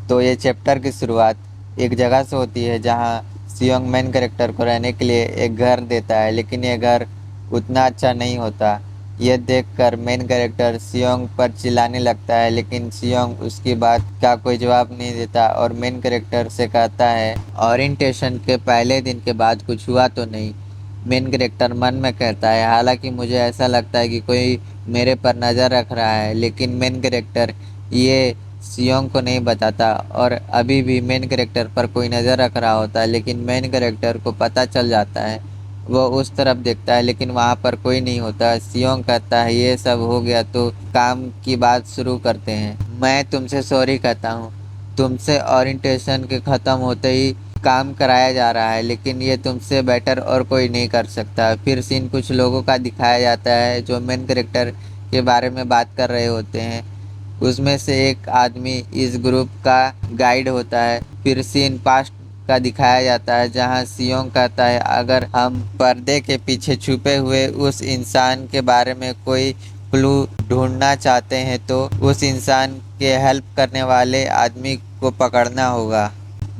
तो ये चैप्टर की शुरुआत एक जगह से होती है जहाँ सियोंग मेन कैरेक्टर को रहने के लिए एक घर देता है, लेकिन ये घर उतना अच्छा नहीं होता। यह देखकर मेन कैरेक्टर सियोंग पर चिल्लाने लगता है, लेकिन सियोंग उसकी बात का कोई जवाब नहीं देता और मेन कैरेक्टर से कहता है ओरिएंटेशन के पहले दिन के बाद कुछ हुआ तो नहीं। मेन कैरेक्टर मन में कहता है हालांकि मुझे ऐसा लगता है कि कोई मेरे पर नज़र रख रहा है, लेकिन मेन कैरेक्टर ये सियोंग को नहीं बताता और अभी भी मेन कैरेक्टर पर कोई नज़र रख रहा होता है, लेकिन मेन कैरेक्टर को पता चल जाता है। वो उस तरफ देखता है लेकिन वहाँ पर कोई नहीं होता। सियोंग कहता है ये सब हो गया तो काम की बात शुरू करते हैं। मैं तुमसे सॉरी कहता हूँ, तुमसे ओरिएंटेशन के ख़त्म होते ही काम कराया जा रहा है, लेकिन ये तुमसे बेटर और कोई नहीं कर सकता। फिर सीन कुछ लोगों का दिखाया जाता है जो मेन कैरेक्टर के बारे में बात कर रहे होते हैं। उसमें से एक आदमी इस ग्रुप का गाइड होता है। फिर सीन पास्ट का दिखाया जाता है जहां सियोंग कहता है अगर हम पर्दे के पीछे छुपे हुए उस इंसान के बारे में कोई क्लू ढूंढना चाहते हैं तो उस इंसान के हेल्प करने वाले आदमी को पकड़ना होगा।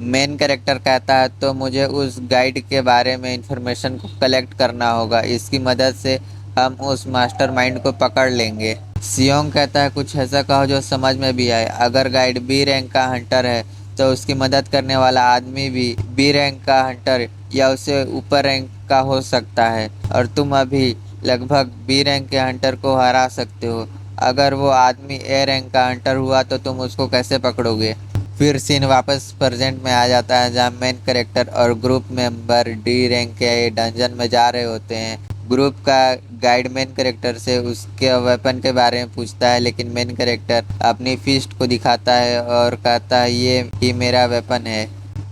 मेन कैरेक्टर कहता है तो मुझे उस गाइड के बारे में इंफॉर्मेशन को कलेक्ट करना होगा, इसकी मदद से हम उस मास्टरमाइंड को पकड़ लेंगे। सियोंग कहता है कुछ ऐसा कहो जो समझ में भी आए। अगर गाइड बी रैंक का हंटर है तो उसकी मदद करने वाला आदमी भी बी रैंक का हंटर या उससे ऊपर रैंक का हो सकता है, और तुम अभी लगभग बी रैंक के हंटर को हरा सकते हो। अगर वो आदमी ए रैंक का हंटर हुआ तो तुम उसको कैसे पकड़ोगे। फिर सीन वापस प्रेजेंट में आ जाता है जहाँ मेन कैरेक्टर और ग्रुप मेंबर डी रैंक के डंजन में जा रहे होते हैं। ग्रुप का गाइड मेन कैरेक्टर से उसके वेपन के बारे में पूछता है, लेकिन मेन कैरेक्टर अपनी फिस्ट को दिखाता है और कहता है ये ही मेरा वेपन है।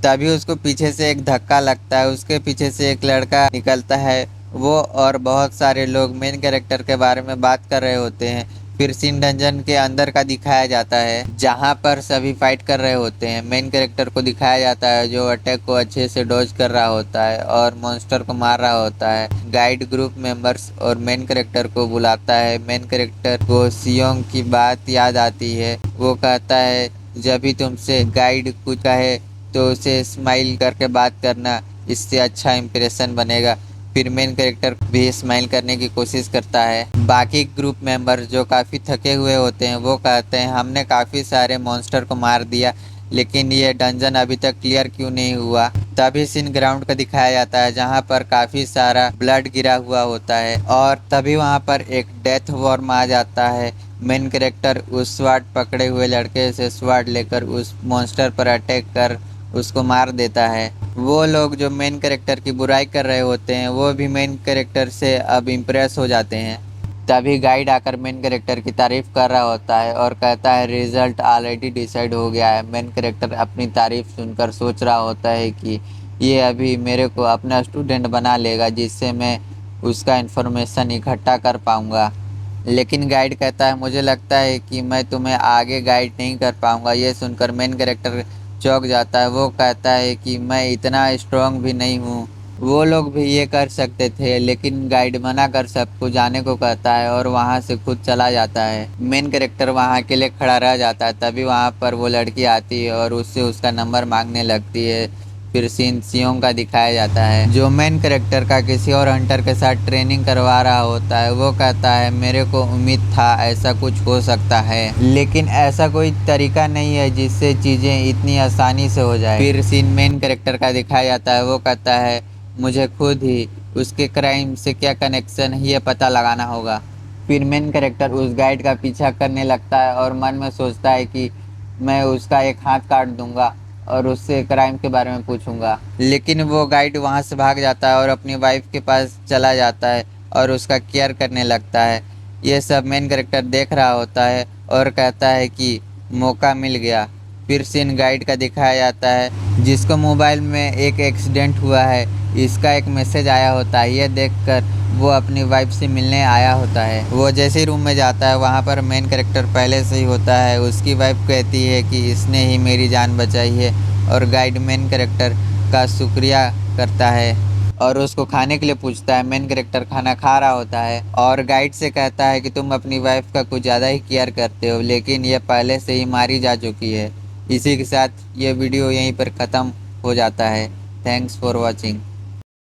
तभी उसको पीछे से एक धक्का लगता है, उसके पीछे से एक लड़का निकलता है। वो और बहुत सारे लोग मेन कैरेक्टर के बारे में बात कर रहे होते हैं। फिर सीन डंजन के अंदर का दिखाया जाता है जहां पर सभी फाइट कर रहे होते हैं। मेन कैरेक्टर को दिखाया जाता है जो अटैक को अच्छे से डॉज कर रहा होता है और मॉन्स्टर को मार रहा होता है। गाइड ग्रुप मेंबर्स और मेन कैरेक्टर को बुलाता है। मेन कैरेक्टर को सियोंग की बात याद आती है। वो कहता है जब भी तुमसे गाइड कुछ कहे तो उसे स्माइल करके बात करना, इससे अच्छा इंप्रेशन बनेगा। फिर मेन कैरेक्टर भी स्माइल करने की कोशिश करता है। बाकी ग्रुप मेंबर जो काफ़ी थके हुए होते हैं वो कहते हैं हमने काफ़ी सारे मॉन्स्टर को मार दिया, लेकिन ये डंजन अभी तक क्लियर क्यों नहीं हुआ। तभी सीन ग्राउंड का दिखाया जाता है जहाँ पर काफ़ी सारा ब्लड गिरा हुआ होता है और तभी वहाँ पर एक डेथ वॉर्म आ जाता है। मेन कैरेक्टर उस स्वाड पकड़े हुए लड़के से स्वाड लेकर उस मॉन्स्टर पर अटैक कर उसको मार देता है। वो लोग जो मेन कैरेक्टर की बुराई कर रहे होते हैं वो भी मेन कैरेक्टर से अब इम्प्रेस हो जाते हैं। तभी गाइड आकर मेन कैरेक्टर की तारीफ कर रहा होता है और कहता है रिजल्ट ऑलरेडी डिसाइड हो गया है। मेन कैरेक्टर अपनी तारीफ सुनकर सोच रहा होता है कि ये अभी मेरे को अपना स्टूडेंट बना लेगा जिससे मैं उसका इन्फॉर्मेशन इकट्ठा कर पाऊँगा। लेकिन गाइड कहता है मुझे लगता है कि मैं तुम्हें आगे गाइड नहीं कर पाऊँगा। ये सुनकर मेन कैरेक्टर चौंक जाता है। वो कहता है कि मैं इतना स्ट्रांग भी नहीं हूँ। वो लोग भी ये कर सकते थे, लेकिन गाइड मना कर सबको जाने को कहता है और वहाँ से खुद चला जाता है। मेन कैरेक्टर वहाँ के लिए खड़ा रह जाता है। तभी वहाँ पर वो लड़की आती है और उससे उसका नंबर मांगने लगती है। फिर सीन सियोंग का दिखाया जाता है जो मेन कैरेक्टर का किसी और हंटर के साथ ट्रेनिंग करवा रहा होता है। वो कहता है मेरे को उम्मीद था ऐसा कुछ हो सकता है, लेकिन ऐसा कोई तरीका नहीं है जिससे चीज़ें इतनी आसानी से हो जाए। फिर सीन मेन कैरेक्टर का दिखाया जाता है। वो कहता है मुझे खुद ही उसके क्राइम से क्या कनेक्शन है ये पता लगाना होगा। फिर मेन कैरेक्टर उस गाइड का पीछा करने लगता है और मन में सोचता है कि मैं उसका एक हाथ काट दूंगा और उससे क्राइम के बारे में पूछूंगा। लेकिन वो गाइड वहाँ से भाग जाता है और अपनी वाइफ के पास चला जाता है और उसका केयर करने लगता है। ये सब मेन कैरेक्टर देख रहा होता है और कहता है कि मौका मिल गया। फिर सीन गाइड का दिखाया जाता है जिसको मोबाइल में एक एक्सीडेंट हुआ है, इसका एक मैसेज आया होता है। ये देखकर वो अपनी वाइफ से मिलने आया होता है। वो जैसे ही रूम में जाता है वहाँ पर मेन कैरेक्टर पहले से ही होता है। उसकी वाइफ कहती है कि इसने ही मेरी जान बचाई है और गाइड मेन कैरेक्टर का शुक्रिया करता है और उसको खाने के लिए पूछता है। मेन कैरेक्टर खाना खा रहा होता है और गाइड से कहता है कि तुम अपनी वाइफ का कुछ ज़्यादा ही केयर करते हो, लेकिन ये पहले से ही मारी जा चुकी है। इसी के साथ ये वीडियो यहीं पर ख़त्म हो जाता है। Thanks for watching.